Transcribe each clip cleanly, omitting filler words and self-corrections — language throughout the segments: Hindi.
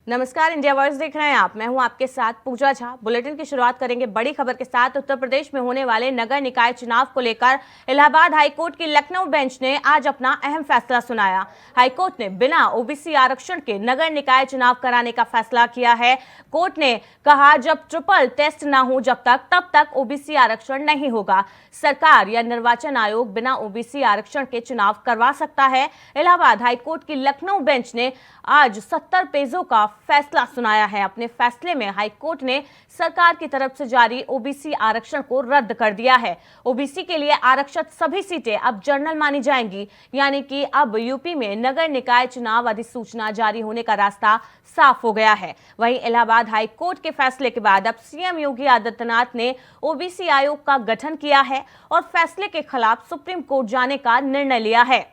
नमस्कार, इंडिया वॉइस देख रहे हैं आप। मैं हूं आपके साथ पूजा झा। बुलेटिन की शुरुआत करेंगे बड़ी खबर के साथ। उत्तर प्रदेश में होने वाले नगर निकाय चुनाव को लेकर इलाहाबाद हाईकोर्ट की लखनऊ बेंच ने आज अपना अहम फैसला सुनाया। हाईकोर्ट ने बिना ओबीसी आरक्षण के नगर निकाय चुनाव कराने का फैसला किया है। कोर्ट ने कहा, जब ट्रिपल टेस्ट न हो तब तक ओबीसी आरक्षण नहीं होगा। सरकार या निर्वाचन आयोग बिना ओबीसी आरक्षण के चुनाव करवा सकता है। इलाहाबाद हाईकोर्ट की लखनऊ बेंच ने आज 70 पेजों का फैसला सुनाया है। अपने फैसले में हाईकोर्ट ने सरकार की तरफ से जारी ओबीसी आरक्षण को रद्द कर दिया है। ओबीसी के लिए आरक्षित सभी सीटें अब जनरल मानी जाएंगी, यानी कि अब यूपी में नगर निकाय चुनाव अधिसूचना जारी होने का रास्ता साफ हो गया है। वहीं इलाहाबाद हाईकोर्ट के फैसले के बाद अब सीएम योगी आदित्यनाथ ने ओबीसी आयोग का गठन किया है और फैसले के खिलाफ सुप्रीम कोर्ट जाने का निर्णय लिया है।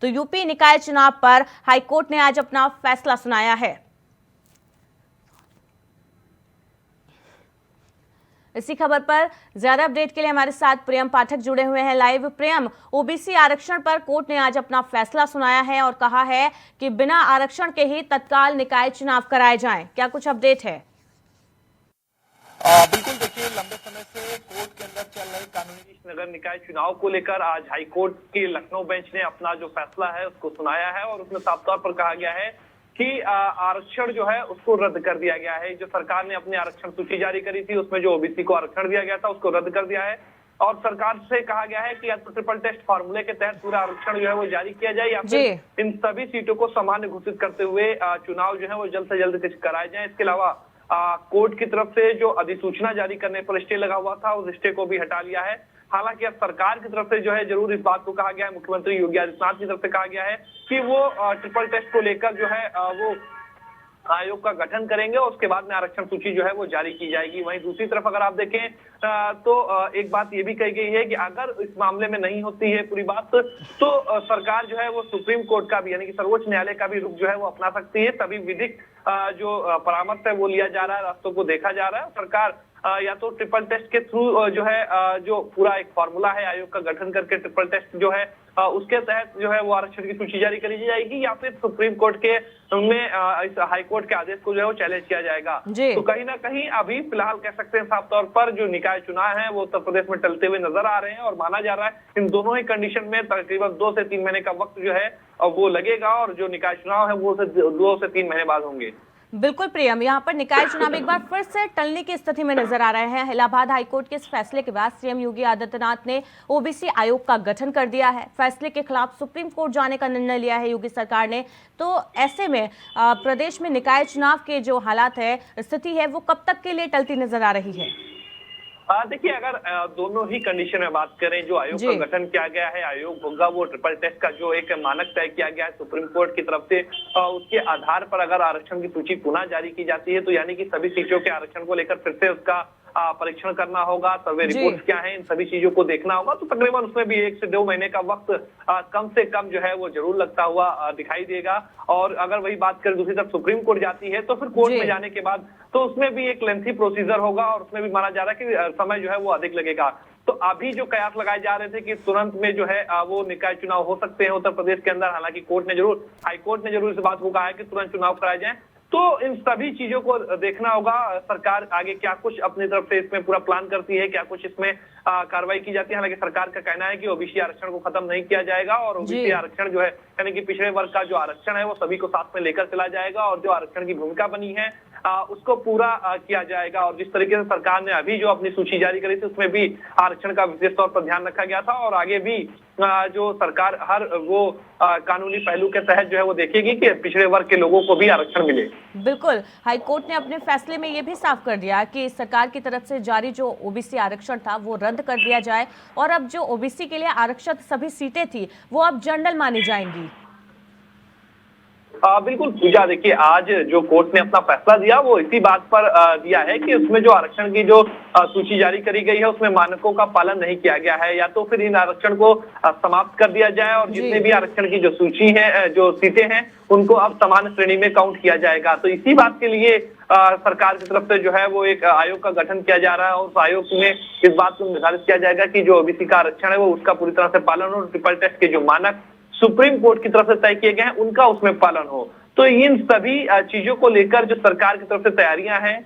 तो यूपी निकाय चुनाव पर हाईकोर्ट ने आज अपना फैसला सुनाया है। इसी खबर पर ज्यादा अपडेट के लिए हमारे साथ प्रियम पाठक जुड़े हुए हैं लाइव। प्रियम, ओबीसी आरक्षण पर कोर्ट ने आज अपना फैसला सुनाया है और कहा है कि बिना आरक्षण के ही तत्काल निकाय चुनाव कराए जाएं। क्या कुछ अपडेट है? बिल्कुल, देखिए, लंबे समय से कोर्ट के अंदर चल रहे कानूनी नगर निकाय चुनाव को लेकर आज हाईकोर्ट की लखनऊ बेंच ने अपना जो फैसला है उसको सुनाया है और उसमें साफ तौर पर कहा गया है कि आरक्षण जो है उसको रद्द कर दिया गया है। जो सरकार ने अपनी आरक्षण सूची जारी करी थी उसमें जो ओबीसी को आरक्षण दिया गया था उसको रद्द कर दिया है और सरकार से कहा गया है कि या तो ट्रिपल टेस्ट फार्मूले के तहत पूरा आरक्षण जो है वो जारी किया जाए या फिर इन सभी सीटों को सामान्य घोषित करते हुए चुनाव जो है वो जल्द से जल्द कराए जाए। इसके अलावा कोर्ट की तरफ से जो अधिसूचना जारी करने पर स्टे लगा हुआ था उस स्टे को भी हटा लिया है। हालांकि अब सरकार की तरफ से जो है जरूर इस बात को कहा गया है, मुख्यमंत्री योगी आदित्यनाथ की तरफ से कहा गया है कि वो ट्रिपल टेस्ट को लेकर जो है वो आयोग का गठन करेंगे और उसके बाद में आरक्षण सूची जो है वो जारी की जाएगी। वहीं दूसरी तरफ अगर आप देखें तो एक बात ये भी कही गई है कि अगर इस मामले में नहीं होती है पूरी बात तो सरकार जो है वो सुप्रीम कोर्ट का भी यानी कि सर्वोच्च न्यायालय का भी रुख जो है वो अपना सकती है। सभी विधिक जो परामर्श है वो लिया जा रहा है, रास्तों को देखा जा रहा है। सरकार या तो ट्रिपल टेस्ट के थ्रू जो है जो पूरा एक फॉर्मूला है आयोग का गठन करके ट्रिपल टेस्ट जो है उसके तहत जो है वो आरक्षण की सूची जारी करी जाएगी या फिर सुप्रीम कोर्ट के में इस हाईकोर्ट के आदेश को जो है वो चैलेंज किया जाएगा। तो कहीं ना कहीं अभी फिलहाल कह सकते हैं साफ तौर पर जो निकाय चुनाव है वो उत्तर प्रदेश में टलते हुए नजर आ रहे हैं और माना जा रहा है इन दोनों ही कंडीशन में तकरीबन 2 से 3 महीने का वक्त जो है वो लगेगा और जो निकाय चुनाव है वो 2 से 3 महीने बाद होंगे। बिल्कुल प्रियम, यहाँ पर निकाय चुनाव एक बार फिर से टलने की स्थिति में नजर आ रहे हैं। इलाहाबाद हाईकोर्ट के इस फैसले के बाद सीएम योगी आदित्यनाथ ने ओबीसी आयोग का गठन कर दिया है। फैसले के खिलाफ सुप्रीम कोर्ट जाने का निर्णय लिया है योगी सरकार ने। तो ऐसे में प्रदेश में निकाय चुनाव के जो हालात है, स्थिति है, वो कब तक के लिए टलती नजर आ रही है? देखिए, अगर दोनों ही कंडीशन में बात करें, जो आयोग का गठन किया गया है आयोग होगा वो ट्रिपल टेस्ट का जो एक मानक तय किया गया है सुप्रीम कोर्ट की तरफ से उसके आधार पर अगर आरक्षण की सूची पुनः जारी की जाती है तो यानी कि सभी सीटों के आरक्षण को लेकर फिर से उसका परीक्षण करना होगा, सर्वे रिपोर्ट क्या है, इन सभी चीजों को देखना होगा। तो तकरीबन उसमें भी 1 से 2 महीने का वक्त कम से कम जो है वो जरूर लगता हुआ दिखाई देगा। और अगर वही बात करें दूसरी तरफ सुप्रीम कोर्ट जाती है तो फिर कोर्ट में जाने के बाद तो उसमें भी एक लेंथी प्रोसीजर होगा और उसमें भी माना जा रहा है कि समय जो है वो अधिक लगेगा। तो अभी जो कयास लगाए जा रहे थे कि तुरंत में जो है वो निकाय चुनाव हो सकते हैं उत्तर प्रदेश के अंदर, हालांकि हाईकोर्ट ने जरूर इस बात को कहा है कि तुरंत चुनाव कराए जाए। तो इन सभी चीजों को देखना होगा, सरकार आगे क्या कुछ अपनी तरफ से इसमें पूरा प्लान करती है, क्या कुछ इसमें कार्रवाई की जाती है। हालांकि सरकार का कहना है कि ओबीसी आरक्षण को खत्म नहीं किया जाएगा और ओबीसी आरक्षण जो है यानी कि पिछड़े वर्ग का जो आरक्षण है वो सभी को साथ में लेकर चला जाएगा और जो आरक्षण की भूमिका बनी है उसको पूरा किया जाएगा। और जिस तरीके से सरकार ने अभी जो अपनी सूची जारी करी थी उसमें भी आरक्षण का विशेष तौर पर ध्यान रखा गया था और आगे भी जो सरकार हर वो कानूनी पहलू के तहत जो है वो देखेगी कि पिछड़े वर्ग के लोगों को भी आरक्षण मिले। बिल्कुल, हाईकोर्ट ने अपने फैसले में ये भी साफ कर दिया कि सरकार की तरफ से जारी जो ओबीसी आरक्षण था वो रद्द कर दिया जाए और अब जो ओबीसी के लिए आरक्षित सभी सीटें थी वो अब जनरल मानी जाएंगी। बिल्कुल पूजा, देखिए, आज जो कोर्ट ने अपना फैसला दिया वो इसी बात पर दिया है कि उसमें जो आरक्षण की जो सूची जारी करी गई है उसमें मानकों का पालन नहीं किया गया है। या तो फिर इन आरक्षण को समाप्त कर दिया जाए और जितने भी आरक्षण की जो सूची है, जो सीटें हैं, उनको अब समान श्रेणी में काउंट किया जाएगा। तो इसी बात के लिए सरकार की तरफ से जो है वो एक आयोग का गठन किया जा रहा है और उस आयोग में इस बात को निर्धारित किया जाएगा कि जो ओबीसी का आरक्षण है वो उसका पूरी तरह से पालन हो, ट्रिपल टेस्ट के जो मानक सुप्रीम कोर्ट की तरफ से तय किए गए हैं उनका उसमें पालन हो। तो इन सभी चीजों को लेकर जो सरकार की तरफ से तैयारियां हैं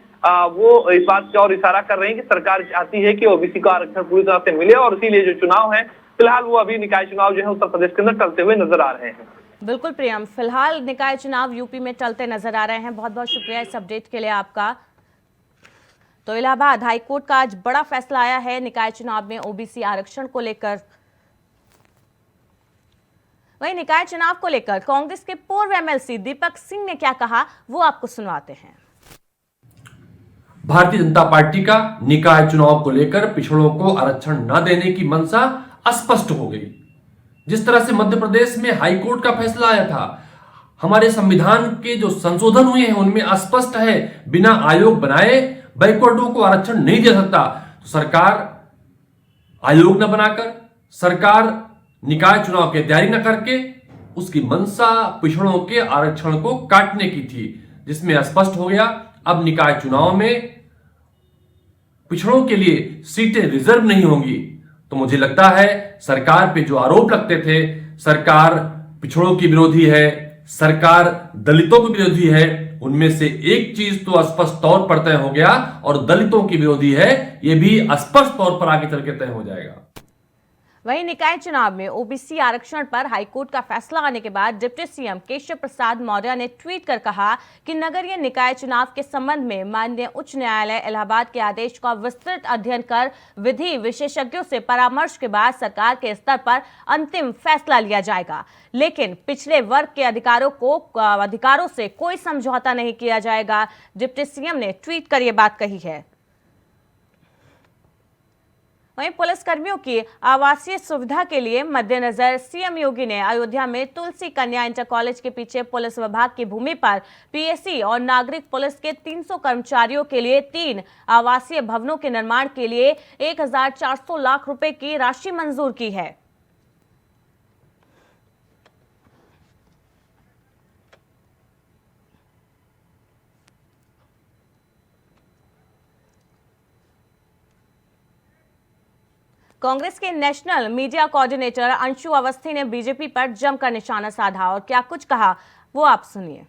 वो इस बात की ओर इशारा कर रहे हैं कि सरकार चाहती है कि ओबीसी को आरक्षण पूरी तरह से मिले, और इसीलिए जो चुनाव है फिलहाल वो अभी निकाय चुनाव जो है उत्तर प्रदेश के अंदर टलते हुए नजर आ रहे हैं। बिल्कुल प्रियम, फिलहाल निकाय चुनाव यूपी में टलते नजर आ रहे हैं। बहुत बहुत शुक्रिया इस अपडेट के लिए आपका। तो इलाहाबाद हाईकोर्ट का आज बड़ा फैसला आया है निकाय चुनाव में ओबीसी आरक्षण को लेकर। वहीं निकाय चुनाव को लेकर कांग्रेस के पूर्व एमएलसी दीपक सिंह ने क्या कहा वो आपको सुनवाते हैं। भारतीय जनता पार्टी का निकाय चुनाव को लेकर पिछड़ों को आरक्षण न देने की मंशा स्पष्ट हो गई। जिस तरह से मध्य प्रदेश में हाईकोर्ट का फैसला आया था, हमारे संविधान के जो संशोधन हुए हैं उनमें स्पष्ट है बिना आयोग बनाए बैकवर्डों को आरक्षण नहीं दे सकता। तो सरकार आयोग न बनाकर, सरकार निकाय चुनाव की तैयारी न करके उसकी मंशा पिछड़ों के आरक्षण को काटने की थी, जिसमें स्पष्ट हो गया अब निकाय चुनाव में पिछड़ों के लिए सीटें रिजर्व नहीं होंगी। तो मुझे लगता है सरकार पे जो आरोप लगते थे, सरकार पिछड़ों की विरोधी है, सरकार दलितों की विरोधी है, उनमें से एक चीज तो स्पष्ट तौर पर तय हो गया, और दलितों की विरोधी है यह भी स्पष्ट तौर पर आगे चल के तय हो जाएगा। वहीं निकाय चुनाव में ओबीसी आरक्षण पर हाईकोर्ट का फैसला आने के बाद डिप्टी सीएम केशव प्रसाद मौर्य ने ट्वीट कर कहा कि नगरीय निकाय चुनाव के संबंध में माननीय उच्च न्यायालय इलाहाबाद के आदेश का विस्तृत अध्ययन कर विधि विशेषज्ञों से परामर्श के बाद सरकार के स्तर पर अंतिम फैसला लिया जाएगा, लेकिन पिछले वर्ग के अधिकारों से कोई समझौता नहीं किया जाएगा। डिप्टी सीएम ने ट्वीट कर यह बात कही है। वहीं पुलिस कर्मियों की आवासीय सुविधा के लिए मद्देनजर सीएम योगी ने अयोध्या में तुलसी कन्या इंटर कॉलेज के पीछे पुलिस विभाग की भूमि पर पीएसी और नागरिक पुलिस के 300 कर्मचारियों के लिए 3 आवासीय भवनों के निर्माण के लिए 1400 लाख रुपए की राशि मंजूर की है। कांग्रेस के national media coordinator Anshu Awasthi ने बीजेपी पर जमकर निशाना साधा और क्या कुछ कहा वो आप सुनिए।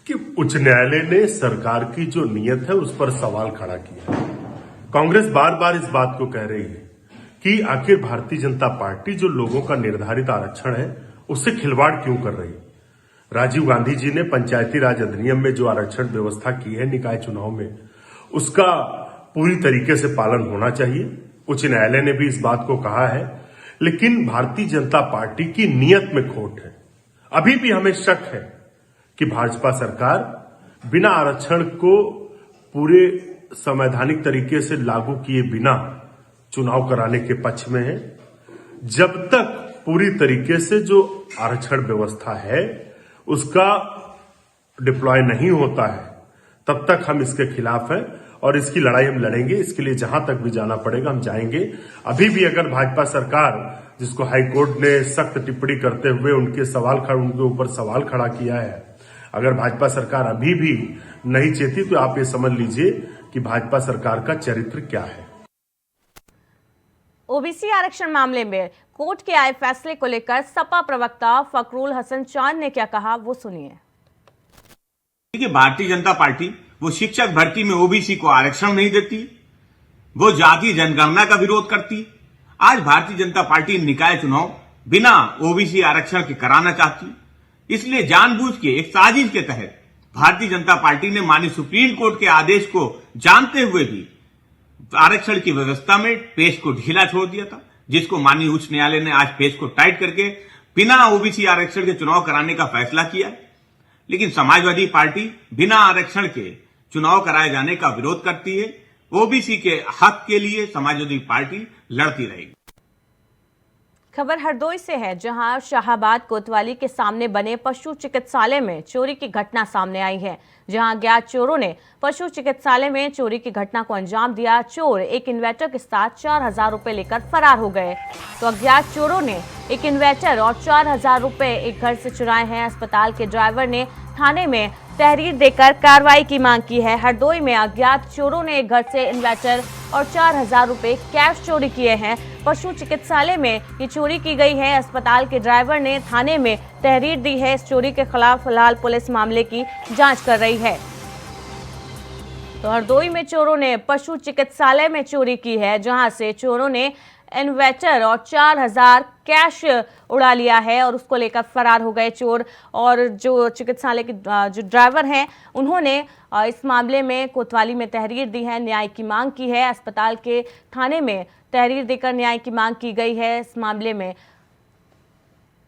कि उच्च न्यायालय ने सरकार की जो नीयत है उस पर सवाल खड़ा किया। कांग्रेस बार बार इस बात को कह रही है कि आखिर भारतीय जनता पार्टी जो लोगों का निर्धारित आरक्षण है उससे खिलवाड़ क्यों कर रही है। राजीव गांधी जी ने पंचायती राज अधिनियम में जो आरक्षण व्यवस्था की है निकाय चुनाव में, उसका पूरी तरीके से पालन होना चाहिए। उच्च न्यायालय ने भी इस बात को कहा है, लेकिन भारतीय जनता पार्टी की नीयत में खोट है। अभी भी हमें शक है कि भाजपा सरकार बिना आरक्षण को पूरे संवैधानिक तरीके से लागू किए बिना चुनाव कराने के पक्ष में है। जब तक पूरी तरीके से जो आरक्षण व्यवस्था है उसका डिप्लॉय नहीं होता है तब तक हम इसके खिलाफ हैं और इसकी लड़ाई हम लड़ेंगे। इसके लिए जहां तक भी जाना पड़ेगा हम जाएंगे। अभी भी अगर भाजपा सरकार, जिसको हाईकोर्ट ने सख्त टिप्पणी करते हुए उनके ऊपर सवाल खड़ा किया है, अगर भाजपा सरकार अभी भी नहीं चेती तो आप ये समझ लीजिए कि भाजपा सरकार का चरित्र क्या है। ओबीसी आरक्षण मामले में कोर्ट के आए फैसले को लेकर सपा प्रवक्ता फकरुल हसन चांद ने क्या कहा वो सुनिए। कि भारतीय जनता पार्टी वो शिक्षक भर्ती में ओबीसी को आरक्षण नहीं देती, वो जाति जनगणना का विरोध करती। आज भारतीय जनता पार्टी निकाय चुनाव बिना ओबीसी आरक्षण के कराना चाहती, इसलिए जानबूझ के एक साजिश के तहत भारतीय जनता पार्टी ने माननीय सुप्रीम कोर्ट के आदेश को जानते हुए भी आरक्षण की व्यवस्था में पेज को ढीला छोड़ दिया था, जिसको माननीय उच्च न्यायालय ने आज पेज को टाइट करके बिना ओबीसी आरक्षण के चुनाव कराने का फैसला किया। लेकिन समाजवादी पार्टी बिना आरक्षण के चुनाव कराए जाने का विरोध करती है। ओबीसी के हक के लिए समाजवादी पार्टी लड़ती रहेगी। खबर हरदोई से है, जहां शाहाबाद कोतवाली के सामने बने पशु चिकित्सालय में चोरी की घटना सामने आई है। जहां अज्ञात चोरों ने पशु चिकित्सालय में चोरी की घटना को अंजाम दिया। चोर एक इन्वर्टर के साथ 4000 रुपए लेकर फरार हो गए। तो अज्ञात चोरों ने एक इन्वर्टर और 4000 रुपए एक घर से चुराए हैं। अस्पताल के ड्राइवर ने थाने में तहरीर देकर कार्रवाई की मांग की है। हरदोई में अज्ञात चोरों ने एक घर से इन्वर्टर और 4000 रुपए कैश चोरी किए हैं। पशु चिकित्सालय में ये चोरी की गई है। अस्पताल के ड्राइवर ने थाने में तहरीर दी है। इस चोरी के खिलाफ फिलहाल पुलिस मामले की जांच कर रही है। तो हरदोई में चोरों ने पशु चिकित्सालय में चोरी की है, जहां से चोरों ने इन्वर्टर और 4000 कैश उड़ा लिया है और उसको लेकर फरार हो गए चोर। और जो चिकित्सालय के जो ड्राइवर हैं, उन्होंने इस मामले में कोतवाली में तहरीर दी है, न्याय की मांग की है। अस्पताल के थाने में तहरीर देकर न्याय की मांग की गई है इस मामले में।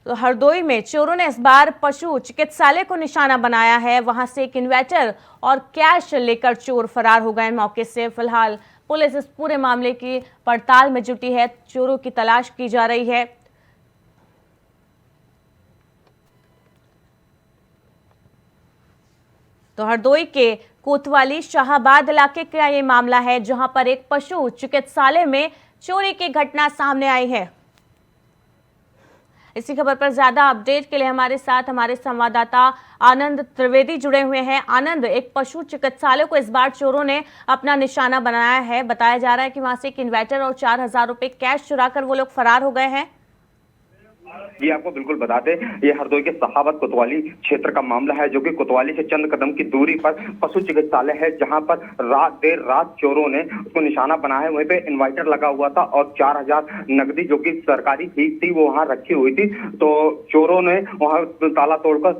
तो हरदोई में चोरों ने इस बार पशु चिकित्सालय को निशाना बनाया है। वहां से एक इन्वर्टर और कैश लेकर चोर फरार हो गए मौके से। फिलहाल पुलिस इस पूरे मामले की पड़ताल में जुटी है, चोरों की तलाश की जा रही है। तो हरदोई के कोतवाली शाहाबाद इलाके का ये मामला है, जहां पर एक पशु चिकित्सालय में चोरी की घटना सामने आई है। इसी खबर पर ज्यादा अपडेट के लिए हमारे साथ हमारे संवाददाता आनंद त्रिवेदी जुड़े हुए हैं। आनंद, एक पशु चिकित्सालय को इस बार चोरों ने अपना निशाना बनाया है। बताया जा रहा है कि वहां से एक इन्वर्टर और 4000 रुपए कैश चुराकर वो लोग फरार हो गए हैं। जी, आपको बिल्कुल बता दें, ये हरदोई के शाहाबाद कोतवाली क्षेत्र का मामला है, जो कि कोतवाली से चंद कदम की दूरी पर पशु चिकित्सालय है, जहां पर देर रात चोरों ने उसको निशाना बनाया है। वहीं पे इन्वर्टर लगा हुआ था और 4000 नकदी, जो कि सरकारी फीस थी, वो वहां रखी हुई थी। तो चोरों ने वहां ताला तोड़कर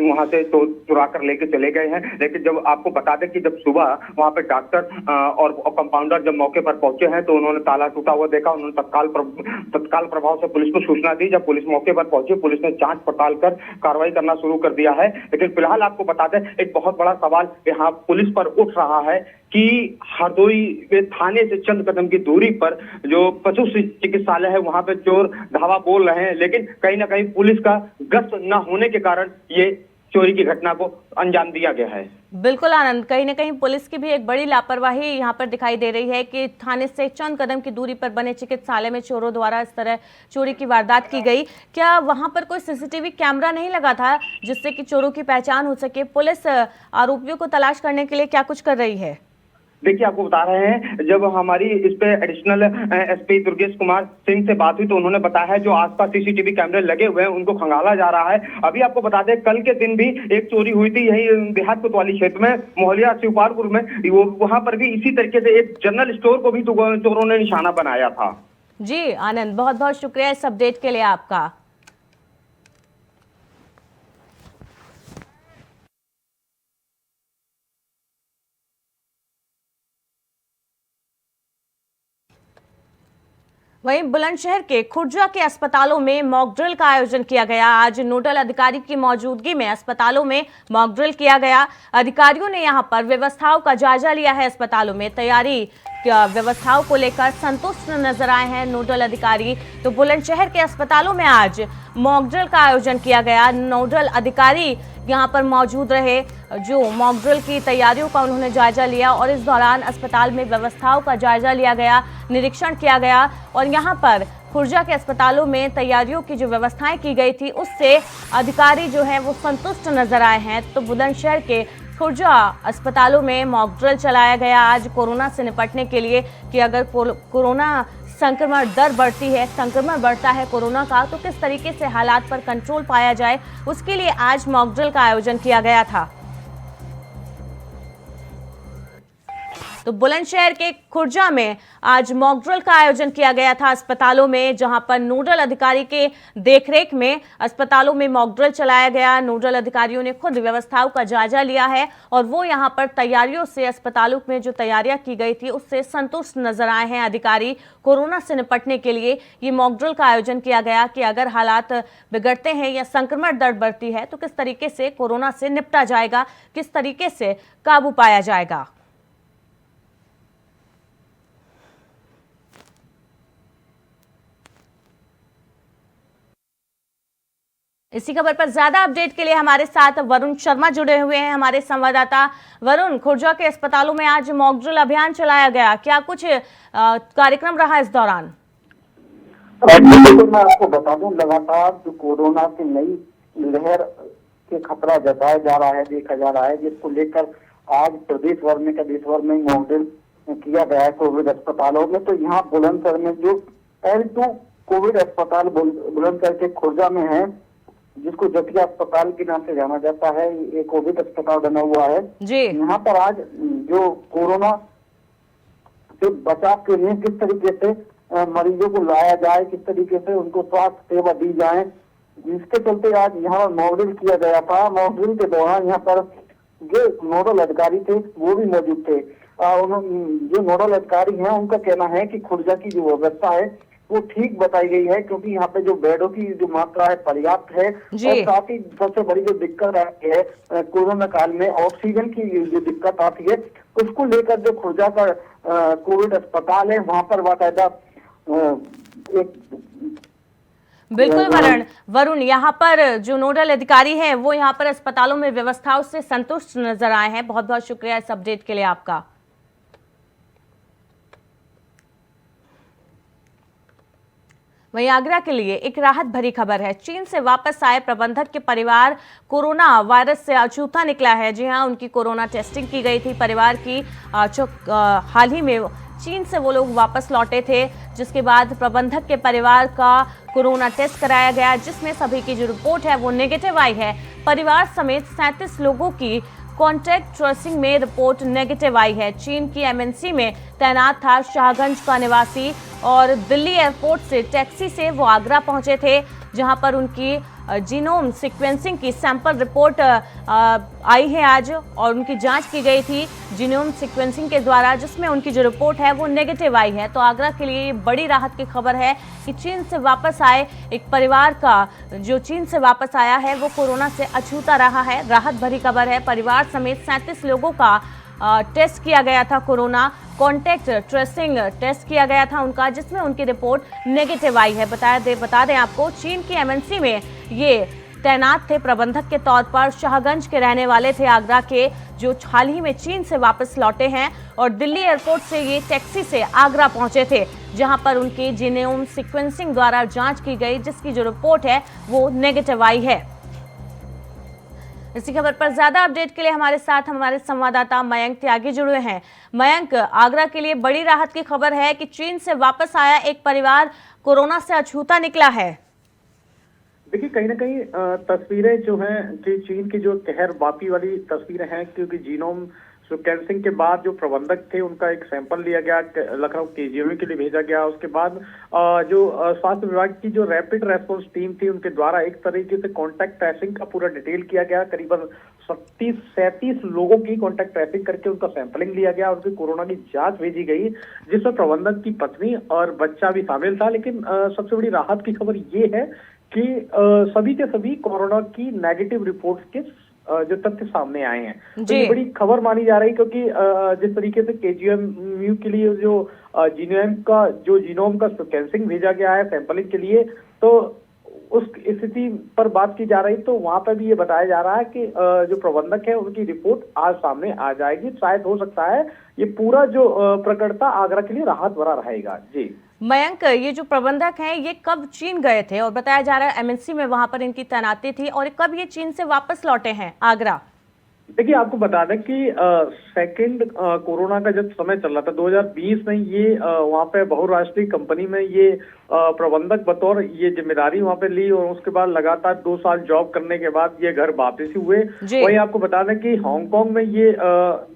वहां से चुरा कर लेके चले गए हैं। लेकिन जब आपको बता दें कि जब सुबह वहां पे डॉक्टर और कंपाउंडर जब मौके पर पहुंचे हैं, तो उन्होंने ताला टूटा हुआ देखा। उन्होंने तत्काल प्रभाव से पुलिस को सूचना दी। जब पुलिस मौके पर पहुंची, पुलिस ने जांच पड़ताल कर कार्रवाई करना शुरू कर दिया है। लेकिन फिलहाल आपको बता दें, एक बहुत बड़ा सवाल यहाँ पुलिस पर उठ रहा है कि हरदोई में थाने से चंद कदम की दूरी पर जो पशु चिकित्सालय है, वहां पे चोर धावा बोल रहे हैं, लेकिन कहीं ना कहीं पुलिस का गश्त न होने के कारण ये चोरी की घटना को अंजाम दिया गया है। बिल्कुल आनंद, कहीं ना कहीं पुलिस की भी एक बड़ी लापरवाही यहाँ पर दिखाई दे रही है कि थाने से चंद कदम की दूरी पर बने चिकित्सालय में चोरों द्वारा इस तरह चोरी की वारदात की गई। क्या वहां पर कोई सीसीटीवी कैमरा नहीं लगा था जिससे कि चोरों की पहचान हो सके? पुलिस आरोपियों को तलाश करने के लिए क्या कुछ कर रही है? देखिए, आपको बता रहे हैं, जब हमारी इस पे एडिशनल एसपी दुर्गेश कुमार सिंह से बात हुई, तो उन्होंने बताया है जो आसपास सीसीटीवी कैमरे लगे हुए हैं उनको खंगाला जा रहा है। अभी आपको बता दें, कल के दिन भी एक चोरी हुई थी यही देहात कोतवाली क्षेत्र में, मोहलिया शिवपालपुर में। वहां पर भी इसी तरीके से एक जनरल स्टोर को भी चोरों ने निशाना बनाया था। जी आनंद, बहुत बहुत शुक्रिया इस अपडेट के लिए आपका। वहीं बुलंदशहर के खुर्जा के अस्पतालों में मॉक ड्रिल का आयोजन किया गया। आज नोडल अधिकारी की मौजूदगी में अस्पतालों में मॉक ड्रिल किया गया। अधिकारियों ने यहां पर व्यवस्थाओं का जायजा लिया है। अस्पतालों में तैयारी व्यवस्थाओं को लेकर संतुष्ट नजर आए हैं नोडल अधिकारी। तो बुलंदशहर के अस्पतालों में आज मॉक ड्रिल का आयोजन किया गया। नोडल अधिकारी यहां पर मौजूद रहे, जो मॉक ड्रिल की तैयारियों का उन्होंने जायजा लिया और इस दौरान अस्पताल में व्यवस्थाओं का जायजा लिया गया, निरीक्षण किया गया। और यहां पर खुर्जा के अस्पतालों में तैयारियों की जो व्यवस्थाएं की गई थी, उससे अधिकारी जो है वो संतुष्ट नजर आए हैं। तो बुलंदशहर के खुर्जा अस्पतालों में मॉक ड्रिल चलाया गया आज कोरोना से निपटने के लिए कि अगर कोरोना संक्रमण दर बढ़ती है, संक्रमण बढ़ता है कोरोना का, तो किस तरीके से हालात पर कंट्रोल पाया जाए, उसके लिए आज मॉक ड्रिल का आयोजन किया गया था। तो बुलंदशहर के खुर्जा में आज मॉक ड्रिल का आयोजन किया गया था अस्पतालों में, जहां पर नोडल अधिकारी के देखरेख में अस्पतालों में मॉक ड्रिल चलाया गया। नोडल अधिकारियों ने खुद व्यवस्थाओं का जायजा लिया है और वो यहां पर तैयारियों से, अस्पतालों में जो तैयारियां की गई थी उससे संतुष्ट नजर आए हैं अधिकारी। कोरोना से निपटने के लिए ये मॉक ड्रिल का आयोजन किया गया कि अगर हालात बिगड़ते हैं या संक्रमण दर बढ़ती है तो किस तरीके से कोरोना से निपटा जाएगा, किस तरीके से काबू पाया जाएगा। इसी खबर पर ज्यादा अपडेट के लिए हमारे साथ वरुण शर्मा जुड़े हुए हैं, हमारे संवाददाता। वरुण, खुर्जा के अस्पतालों में आज मॉक ड्रिल अभियान चलाया गया, क्या कुछ कार्यक्रम रहा इस दौरान? तो मैं आपको बता दूं, लगातार जो कोरोना की नई लहर के खतरा जताया जा रहा है, देखा जा रहा है, जिसको लेकर आज प्रदेश भर में मॉक ड्रिल किया गया है कोविड अस्पतालों में। तो यहाँ बुलंदशहर में जो L2 कोविड अस्पताल बुलंद करके खुर्जा में है, जिसको जटिया अस्पताल के नाम से जाना जाता है। ये कोविड अस्पताल बना हुआ है जी। यहाँ पर आज जो कोरोना से बचाव के लिए किस तरीके से मरीजों को लाया जाए, किस तरीके से उनको स्वास्थ्य सेवा दी जाए, जिसके चलते आज यहाँ मॉकड्रिल किया गया था। मॉकड्रिल के दौरान यहाँ पर जो नोडल अधिकारी थे वो भी मौजूद थे। जो नोडल अधिकारी हैं उनका कहना है कि खुर्जा की जो व्यवस्था है वो ठीक बताई गई है, क्योंकि यहाँ पे जो बेडों की जो मात्रा है पर्याप्त है। और साथ ही सबसे बड़ी जो दिक्कत आती है कोरोना काल में ऑक्सीजन की जो दिक्कत आती है, उसको लेकर जो खुर्जा का कोविड अस्पताल है वहां पर बाकायदा एक बिल्कुल वरुण, यहाँ पर जो नोडल अधिकारी हैं वो यहाँ पर अस्पतालों में व्यवस्थाओं से संतुष्ट नजर आए हैं। बहुत बहुत शुक्रिया इस अपडेट के लिए आपका। वहीं आगरा के लिए एक राहत भरी खबर है। चीन से वापस आए प्रबंधक के परिवार कोरोना वायरस से अछूता निकला है। जी हां, उनकी कोरोना टेस्टिंग की गई थी परिवार की। हाल ही में चीन से वो लोग वापस लौटे थे, जिसके बाद प्रबंधक के परिवार का कोरोना टेस्ट कराया गया, जिसमें सभी की जो रिपोर्ट है वो नेगेटिव आई है। परिवार समेत 37 लोगों की कॉन्टैक्ट ट्रेसिंग में रिपोर्ट नेगेटिव आई है। चीन की एमएनसी में तैनात था शाहगंज का निवासी और दिल्ली एयरपोर्ट से टैक्सी से वो आगरा पहुंचे थे, जहां पर उनकी जीनोम सीक्वेंसिंग की सैंपल रिपोर्ट आई है आज, और उनकी जांच की गई थी जीनोम सीक्वेंसिंग के द्वारा, जिसमें उनकी जो रिपोर्ट है वो नेगेटिव आई है। तो आगरा के लिए बड़ी राहत की खबर है कि चीन से वापस आए एक परिवार का जो चीन से वापस आया है वो कोरोना से अछूता रहा है। राहत भरी खबर है। परिवार समेत 37 लोगों का टेस्ट किया गया था, कोरोना कॉन्टैक्ट ट्रेसिंग टेस्ट किया गया था उनका, जिसमें उनकी रिपोर्ट नेगेटिव आई है। बता दें आपको, चीन की एमएनसी में ये तैनात थे प्रबंधक के तौर पर। शाहगंज के रहने वाले थे आगरा के, जो हाल ही में चीन से वापस लौटे हैं, और दिल्ली एयरपोर्ट से ये टैक्सी से आगरा पहुंचे थे, जहां पर उनकी जीनोम सीक्वेंसिंग द्वारा जांच की गई, जिसकी जो रिपोर्ट है वो नेगेटिव आई है। इसी खबर पर ज्यादा अपडेट के लिए हमारे साथ हमारे संवाददाता मयंक त्यागी जुड़े हैं। मयंक, आगरा के लिए बड़ी राहत की खबर है कि चीन से वापस आया एक परिवार कोरोना से अछूता निकला है। देखिए, कहीं ना कहीं तस्वीरें जो हैं कि चीन की जो कहर बापी वाली तस्वीरें हैं, क्योंकि जीनोम सीक्वेंसिंग के बाद जो प्रबंधक थे उनका एक सैंपल लिया गया, लखनऊ केजीएमयू के लिए भेजा गया। उसके बाद जो स्वास्थ्य विभाग की जो रैपिड रेस्पॉन्स टीम थी उनके द्वारा एक तरीके से कॉन्टैक्ट ट्रेसिंग का पूरा डिटेल किया गया। करीबन 37 लोगों की कॉन्टैक्ट ट्रेसिंग करके उनका सैंपलिंग लिया गया, उनकी कोरोना की जांच भेजी गई, जिसमें प्रबंधक की पत्नी और बच्चा भी शामिल था। लेकिन सबसे बड़ी राहत की खबर ये है कि सभी के सभी कोरोना की नेगेटिव रिपोर्ट्स के जो तथ्य सामने आए हैं। तो ये बड़ी खबर मानी जा रही, क्योंकि जिस तरीके से केजीएमयू के लिए जो जीनोम का सीक्वेंसिंग भेजा गया है सैंपलिंग के लिए, तो उस स्थिति पर बात की जा रही, तो वहां पर भी ये बताया जा रहा है कि जो प्रबंधक है उनकी रिपोर्ट आज सामने आ जाएगी। शायद हो सकता है ये पूरा जो प्रकरणता आगरा के लिए राहत भरा रहेगा। जी मयंक, ये जो प्रबंधक हैं ये कब चीन गए थे, और बताया जा रहा है एमएनसी में वहां पर इनकी तैनाती थी, और कब ये चीन से वापस लौटे हैं आगरा? देखिए, आपको बता दें कि सेकंड कोरोना का जब समय चल रहा था 2020 में, ये वहाँ पे बहुराष्ट्रीय कंपनी में ये प्रबंधक बतौर ये जिम्मेदारी वहाँ पे ली, और उसके बाद लगातार 2 साल जॉब करने के बाद ये घर वापसी हुए। वही आपको बता दें कि हांगकांग में ये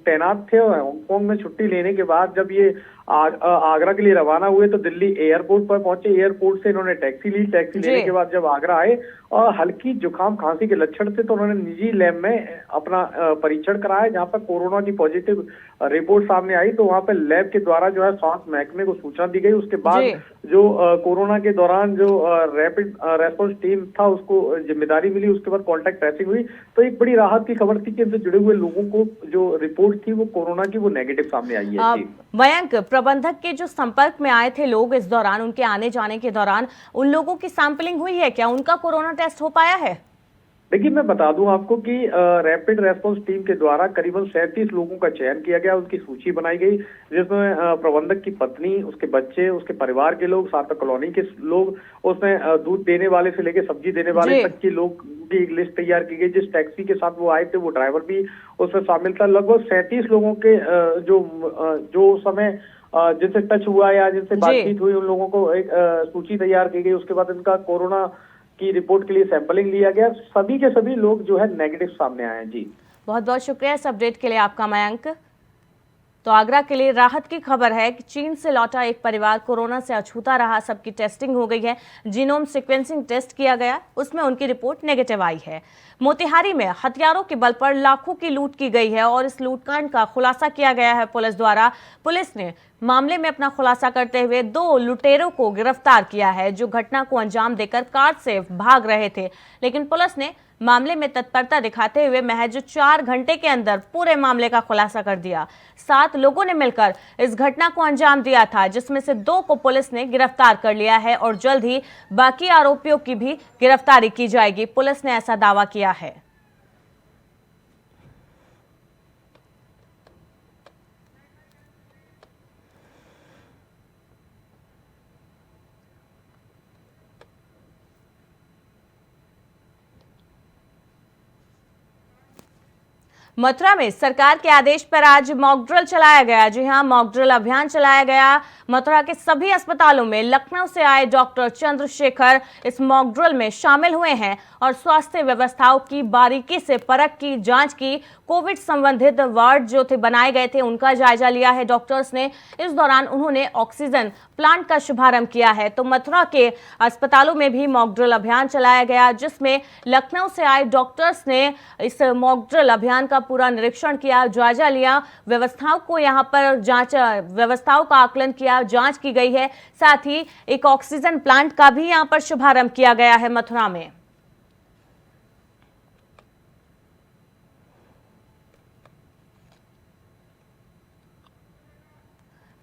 तैनात थे, और हांगकांग में छुट्टी लेने के बाद जब ये आगरा के लिए रवाना हुए तो दिल्ली एयरपोर्ट पर पहुंचे। एयरपोर्ट से इन्होंने टैक्सी ली, टैक्सी लेने के बाद जब आगरा आए और हल्की जुकाम खांसी के लक्षण थे, तो उन्होंने निजी लैब में अपना परीक्षण कराया, जहां पर कोरोना की पॉजिटिव रिपोर्ट सामने आई। तो वहां पर लैब के द्वारा जो है स्वास्थ्य महकमे को सूचना दी गई। उसके बाद जो कोरोना के दौरान जो रैपिड रेस्पॉन्स टीम था उसको जिम्मेदारी मिली, उसके बाद कॉन्टैक्ट ट्रेसिंग हुई। तो एक बड़ी राहत की खबर थी कि इनसे जुड़े हुए लोगों को जो रिपोर्ट थी वो कोरोना की वो नेगेटिव सामने आई है। मयंक, प्रबंधक के जो संपर्क में आए थे लोग इस दौरान, उनके आने जाने के दौरान उन लोगों की सैंपलिंग हुई है क्या? उनका कोरोना टेस्ट हो पाया है? देखिए, मैं बता दूं आपको कि रैपिड रेस्पॉन्स टीम के द्वारा करीबन 37 लोगों का चयन किया गया, उनकी सूची बनाई गई, जिसमें प्रबंधक की पत्नी, उसके बच्चे, उसके परिवार के लोग, साथ में कॉलोनी के लोग, उसमें दूध देने वाले से लेकर सब्जी देने वाले तक के लोग की एक लिस्ट तैयार की गई। जिस टैक्सी के साथ वो आए थे वो ड्राइवर भी उसमें शामिल था। लगभग 37 लोगों के जो समय जिनसे टच हुआ या जिनसे जी। बातचीत हुई, उन लोगों को एक सूची तैयार की गई। उसके बाद इनका कोरोना की रिपोर्ट के लिए सैंपलिंग लिया गया। सभी के सभी लोग जो है नेगेटिव सामने आए हैं। जी, बहुत बहुत शुक्रिया इस अपडेट के लिए आपका मयंक। तो आगरा के लिए राहत की खबर है कि चीन से लौटा एक परिवार कोरोना से अछूता रहा। सबकी टेस्टिंग हो गई है, जीनोम सीक्वेंसिंग टेस्ट किया गया, उसमें उनकी रिपोर्ट नेगेटिव आई है। मोतिहारी में हथियारों के बल पर लाखों की लूट की गई है और इस लूटकांड का खुलासा किया गया है पुलिस द्वारा। पुलिस ने मामले में अपना खुलासा करते हुए 2 लुटेरों को गिरफ्तार किया है जो घटना को अंजाम देकर कार से भाग रहे थे, लेकिन पुलिस ने मामले में तत्परता दिखाते हुए महज 4 घंटे के अंदर पूरे मामले का खुलासा कर दिया। 7 लोगों ने मिलकर इस घटना को अंजाम दिया था, जिसमें से 2 को पुलिस ने गिरफ्तार कर लिया है और जल्द ही बाकी आरोपियों की भी गिरफ्तारी की जाएगी। पुलिस ने ऐसा दावा किया है। मथुरा में सरकार के आदेश पर आज मॉक ड्रिल चलाया गया। जी हां, मॉक ड्रिल अभियान चलाया गया। मथुरा के सभी अस्पतालों में लखनऊ से आए डॉक्टर चंद्रशेखर इस मॉक ड्रिल में शामिल हुए हैं और स्वास्थ्य व्यवस्थाओं की बारीकी से परख की, जांच की। कोविड संबंधित वार्ड जो थे बनाए गए थे उनका जायजा लिया है डॉक्टर्स ने। इस दौरान उन्होंने ऑक्सीजन प्लांट का शुभारंभ किया है। तो मथुरा के अस्पतालों में भी मॉक ड्रिल अभियान चलाया गया, जिसमें लखनऊ से आए डॉक्टर्स ने इस मॉक ड्रिल अभियान का पूरा निरीक्षण किया, जायजा लिया, व्यवस्थाओं को यहां पर व्यवस्थाओं का आकलन किया, जांच की गई है। साथ ही एक ऑक्सीजन प्लांट का भी यहां पर शुभारंभ किया गया है मथुरा में।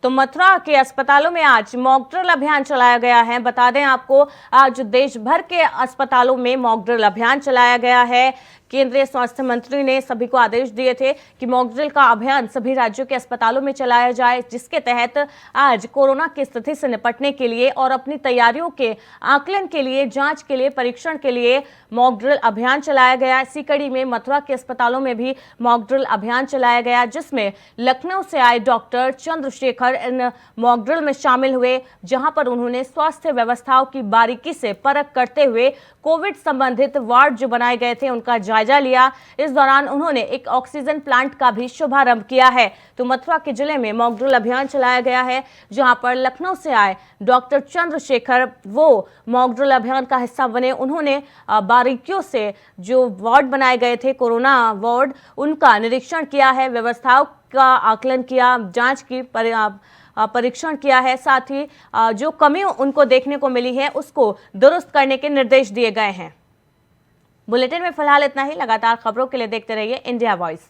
तो मथुरा के अस्पतालों में आज मॉक ड्रिल अभियान चलाया गया है। बता दें आपको, आज देश भर के अस्पतालों में मॉक ड्रिल अभियान चलाया गया है। केंद्रीय स्वास्थ्य मंत्री ने सभी को आदेश दिए थे कि मॉक ड्रिल का अभियान सभी राज्यों के अस्पतालों में चलाया जाए, जिसके तहत आज कोरोना की स्थिति से निपटने के लिए और अपनी तैयारियों के आकलन के लिए, जांच के लिए, परीक्षण के लिए मॉक ड्रिल अभियान चलाया गया। इसी कड़ी में मथुरा के अस्पतालों में भी मॉक ड्रिल अभियान चलाया गया, जिसमें लखनऊ से आए डॉक्टर चंद्रशेखर इन मॉक ड्रिल में शामिल हुए, जहां पर उन्होंने स्वास्थ्य व्यवस्थाओं की बारीकी से परख करते हुए कोविड संबंधित वार्ड जो बनाए गए थे उनका जायजा लिया। इस दौरान उन्होंने एक ऑक्सीजन प्लांट का भी शुभारंभ किया है। तो मथुरा के जिले में मॉक ड्रिल अभियान चलाया गया है, जहां पर लखनऊ से आए डॉक्टर चंद्रशेखर वो मॉक ड्रिल अभियान का हिस्सा बने। उन्होंने बारीकियों से जो वार्ड बनाए गए थे कोरोना वार्ड, उनका निरीक्षण किया है, व्यवस्थाओं का आकलन किया, जांच की, परीक्षण किया है। साथ ही जो कमी उनको देखने को मिली है उसको दुरुस्त करने के निर्देश दिए गए हैं। बुलेटिन में फिलहाल इतना ही। लगातार खबरों के लिए देखते रहिए इंडिया वॉइस।